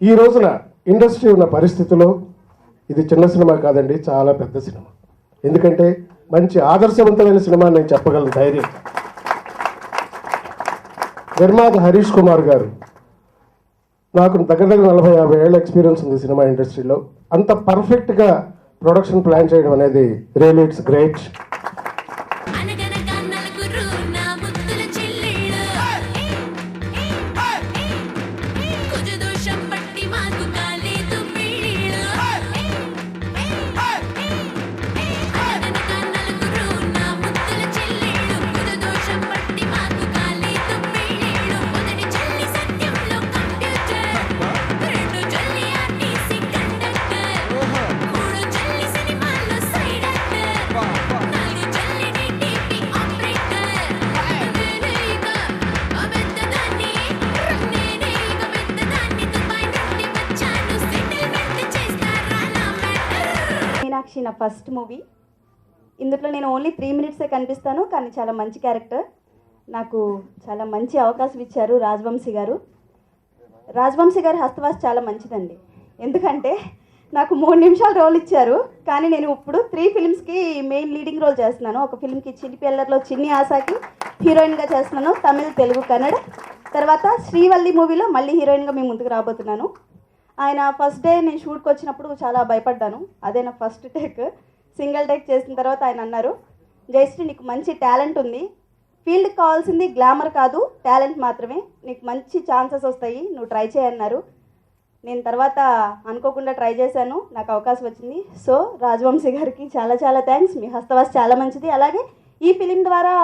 ఈ రోజున ఇండస్ట్రీ ఉన్న పరిస్థితిలో ఇది చిన్న సినిమా కాదండి, చాలా పెద్ద సినిమా. ఎందుకంటే మంచి ఆదర్శవంతమైన సినిమా నేను చెప్పగలను ధైర్యం. నిర్మాత హరీష్ కుమార్ గారు, నాకు దగ్గర 40-50 ఏళ్ళ ఎక్స్పీరియన్స్ ఉంది సినిమా ఇండస్ట్రీలో. అంత పర్ఫెక్ట్గా ప్రొడక్షన్ ప్లాన్ చేయడం అనేది రియల్లీ ఇట్స్ గ్రేట్. మీనాక్షి నా ఫస్ట్ మూవీ. ఇందులో నేను ఓన్లీ 3 మినిట్సే కనిపిస్తాను, కానీ చాలా మంచి క్యారెక్టర్. నాకు చాలా మంచి అవకాశం ఇచ్చారు రాజవంశీ గారు. రాజవంశీ గారి హస్తవాస చాలా మంచిదండి. ఎందుకంటే నాకు 3 నిమిషాల రోల్ ఇచ్చారు, కానీ నేను ఇప్పుడు 3 ఫిల్మ్స్కి మెయిన్ లీడింగ్ రోల్ చేస్తున్నాను. ఒక ఫిల్మ్కి చిలిపిల్లర్లో చిన్ని ఆశాకి హీరోయిన్గా చేస్తున్నాను, తమిళ్, తెలుగు, కన్నడ. తర్వాత శ్రీవల్లి మూవీలో మళ్ళీ హీరోయిన్గా మీ ముందుకు రాబోతున్నాను. ఆయన ఫస్ట్ డే నేను షూట్కి వచ్చినప్పుడు చాలా భయపడ్డాను. అదే నా ఫస్ట్ టేక్. సింగిల్ టేక్ చేసిన తర్వాత ఆయన అన్నారు, జయశ్రీ నీకు మంచి టాలెంట్ ఉంది, ఫీల్డ్కి కావాల్సింది గ్లామర్ కాదు టాలెంట్ మాత్రమే, నీకు మంచి ఛాన్సెస్ వస్తాయి, నువ్వు ట్రై చేయన్నారు. నేను తర్వాత అనుకోకుండా ట్రై చేశాను, నాకు అవకాశం వచ్చింది. సో రాజవంశీ గారికి చాలా చాలా థ్యాంక్స్. మీ హస్తవాస చాలా మంచిది. అలాగే ఈ ఫిలిం ద్వారా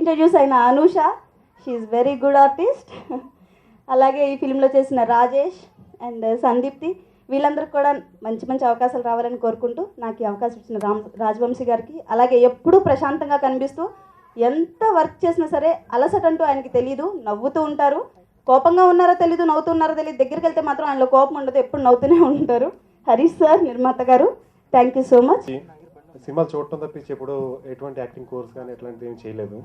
ఇంట్రడ్యూస్ అయిన Anusha, she very good artist. అలాగే ఈ ఫిలింలో చేసిన రాజేష్ అండ్ సందీప్తి, వీళ్ళందరికీ కూడా మంచి మంచి అవకాశాలు రావాలని కోరుకుంటూ నాకు ఈ అవకాశం ఇచ్చిన రాజవంశీ గారికి, అలాగే ఎప్పుడూ ప్రశాంతంగా కనిపిస్తూ ఎంత వర్క్ చేసినా సరే అలసట అంటూ ఆయనకి తెలియదు, నవ్వుతూ ఉంటారు. కోపంగా ఉన్నారో తెలీదు, నవ్వుతున్నారో తెలియదు, దగ్గరికి వెళ్తే మాత్రం ఆయనలో కోపం ఉండదు, ఎప్పుడు నవ్వుతూనే ఉంటారు. హరీష్ సార్, నిర్మాత గారు, థ్యాంక్ యూ సో మచ్. సినిమాలు చూడటం తప్పించి ఎప్పుడు ఎటువంటి యాక్టింగ్ కోర్స్ కానీ ఎట్లాంటివి ఏం చేయలేదు.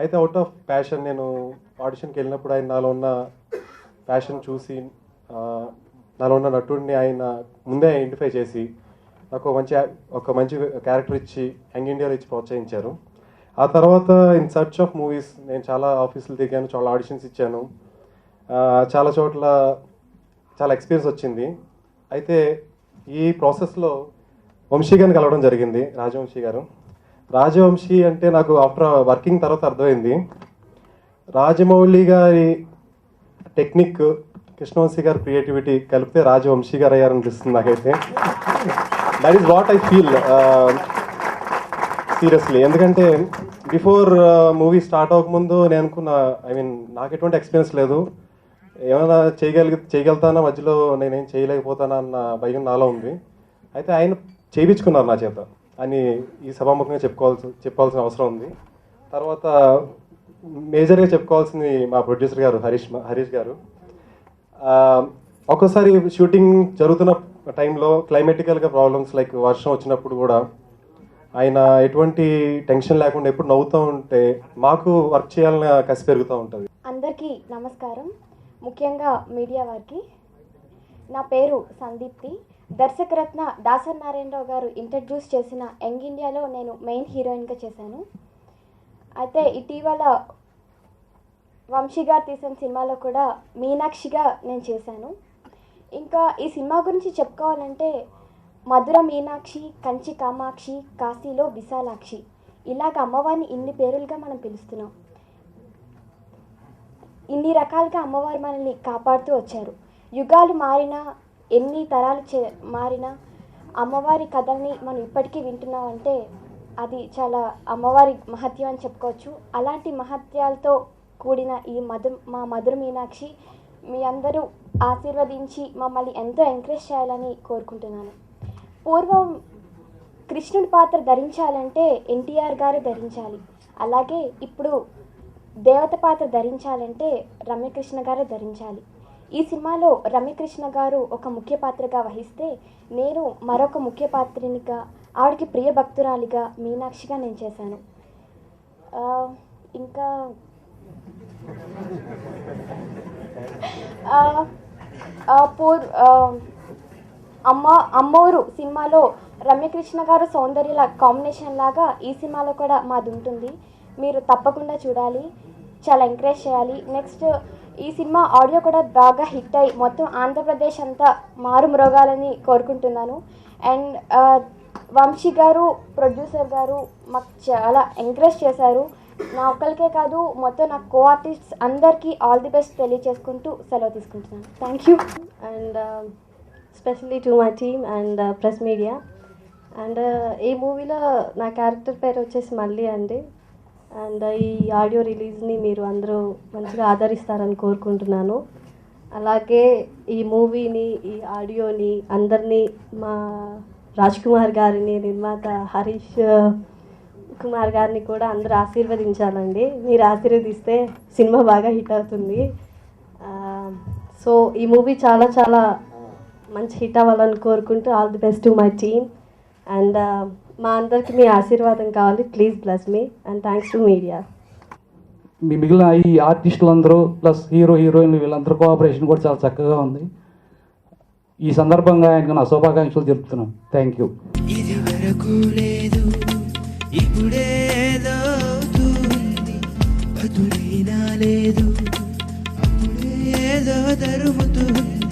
అయితే అవుట్ ఆఫ్ ప్యాషన్ నేను ఆడిషన్కి వెళ్ళినప్పుడు ఆయన నాలో ఉన్న ప్యాషన్ చూసి, నాలో ఉన్న నటుడిని ఆయన ముందే ఐడెంటిఫై చేసి నాకు ఒక మంచి క్యారెక్టర్ ఇచ్చి యంగ్ ఇండియాలో ఇచ్చి ప్రోత్సహించారు. ఆ తర్వాత ఇన్ సర్చ్ ఆఫ్ మూవీస్ నేను చాలా ఆఫీసులు తిరిగాను, చాలా ఆడిషన్స్ ఇచ్చాను, చాలా చోట్ల చాలా ఎక్స్పీరియన్స్ వచ్చింది. అయితే ఈ ప్రాసెస్లో వంశీ గారిని కలవడం జరిగింది, రాజవంశీ గారు. రాజవంశీ అంటే నాకు ఆఫ్టర్ వర్కింగ్ తర్వాత అర్థమైంది, రాజమౌళి గారి టెక్నిక్, కృష్ణవంశీ గారి క్రియేటివిటీ కలిపితే రాజవంశీ గారు అయ్యారనిపిస్తుంది నాకైతే. That is what I feel seriously. ఎందుకంటే బిఫోర్ మూవీ స్టార్ట్ అవ్వకముందు నేను అనుకున్న, నాకు ఎటువంటి ఎక్స్పీరియన్స్ లేదు, ఏమైనా చేయగలుగుతానా, మధ్యలో నేనేం చేయలేకపోతానా అన్న భయం నాలో ఉంది. అయితే ఆయన చేయించుకున్నారు నా చేత అని ఈ సభాముఖంగా చెప్పుకోవాల్సిన అవసరం ఉంది. తర్వాత మేజర్గా చెప్పుకోవాల్సింది మా ప్రొడ్యూసర్ గారు హరీష్ గారు. ఒక్కోసారి షూటింగ్ జరుగుతున్న టైంలో క్లైమేటికల్గా ప్రాబ్లమ్స్ లైక్ వర్షం వచ్చినప్పుడు కూడా ఆయన ఎటువంటి టెన్షన్ లేకుండా ఎప్పుడు నవ్వుతూ ఉంటే మాకు వర్క్ చేయాలని కసి పెరుగుతూ ఉంటుంది. అందరికీ నమస్కారం, ముఖ్యంగా మీడియా వారికి. నా పేరు సందీప్తి. దర్శకరత్న దాసరి నారాయణరావు గారు ఇంట్రడ్యూస్ చేసిన యంగ్ ఇండియాలో నేను మెయిన్ హీరోయిన్గా చేశాను. అయితే ఇటీవల వంశీ గారు తీసిన సినిమాలో కూడా మీనాక్షిగా నేను చేశాను. ఇంకా ఈ సినిమా గురించి చెప్పుకోవాలంటే మధుర మీనాక్షి, కంచి కామాక్షి, కాశీలో విశాలాక్షి, ఇలాగ అమ్మవారిని ఇన్ని పేరులుగా మనం పిలుస్తున్నాం. ఇన్ని రకాలుగా అమ్మవారు మనల్ని కాపాడుతూ వచ్చారు. యుగాలు మారినా, ఎన్ని తరాలు మారినా అమ్మవారి కథల్ని మనం ఇప్పటికీ వింటున్నామంటే అది చాలా అమ్మవారి మహత్యం అని చెప్పుకోవచ్చు. అలాంటి మహత్యాలతో కూడిన ఈ మా మధుర మీనాక్షి మీ అందరూ ఆశీర్వదించి మమ్మల్ని ఎంతో ఎంకరేజ్ చేయాలని కోరుకుంటున్నాను. పూర్వం కృష్ణుడి పాత్ర ధరించాలంటే ఎన్టీఆర్ గారు ధరించాలి. అలాగే ఇప్పుడు దేవత పాత్ర ధరించాలంటే రమ్యకృష్ణ గారు ధరించాలి. ఈ సినిమాలో రమ్యకృష్ణ గారు ఒక ముఖ్య పాత్రగా వహిస్తే, నేను మరొక ముఖ్య పాత్రనిగా, ఆవిడకి ప్రియ భక్తురాలిగా మీనాక్షిగా నేను చేశాను. ఇంకా అమ్మోరు సినిమాలో రమ్యకృష్ణ గారు సౌందర్యల కాంబినేషన్ లాగా ఈ సినిమాలో కూడా మాది ఉంటుంది. మీరు తప్పకుండా చూడాలి, చాలా ఎంకరేజ్ చేయాలి. నెక్స్ట్ ఈ సినిమా ఆడియో కూడా బాగా హిట్ అయ్యి మొత్తం ఆంధ్రప్రదేశ్ అంతా మారుమ్రోగాలని కోరుకుంటున్నాను. అండ్ వంశీ గారు ప్రొడ్యూసర్ గారు మాకు చాలా ఎంకరేజ్ చేశారు. నా ఒక్కరికే కాదు, మొత్తం నా కో ఆర్టిస్ట్స్ అందరికీ ఆల్ ది బెస్ట్ తెలియజేసుకుంటూ సెలవు తీసుకుంటున్నాను. Thank you. And specially to my team and press media. And ఈ మూవీలో నా క్యారెక్టర్ పేరు వచ్చేసి మళ్ళీ అండి. అండ్ ఈ ఆడియో రిలీజ్ని మీరు అందరూ మంచిగా ఆదరిస్తారని కోరుకుంటున్నాను. అలాగే ఈ మూవీని, ఈ ఆడియోని అందరినీ, మా రాజ్ కుమార్ గారిని, నిర్మాత హరీష్ కుమార్ గారిని కూడా అందరూ ఆశీర్వదించాలండి. మీరు ఆశీర్వదిస్తే సినిమా బాగా హిట్ అవుతుంది. సో ఈ మూవీ చాలా చాలా మంచి హిట్ అవ్వాలని కోరుకుంటూ all the best to my team. And మా అందరికి మీ ఆశీర్వాదం కావాలి. Please bless me and thanks to media. మీ మిగిలిన ఈ ఆర్టిస్టులందరూ ప్లస్ హీరోయిన్లు వీళ్ళందరూ కోఆపరేషన్ కూడా చాలా చక్కగా ఉంది. ఈ సందర్భంగా ఆయనకు నా శుభాకాంక్షలు చెప్తున్నాను. Thank you. ఇది వరకు లేదు, ఇప్పుడేదో అవుతుంది, బదులైనా లేదు, అప్పుడేదో తరుముతుంది.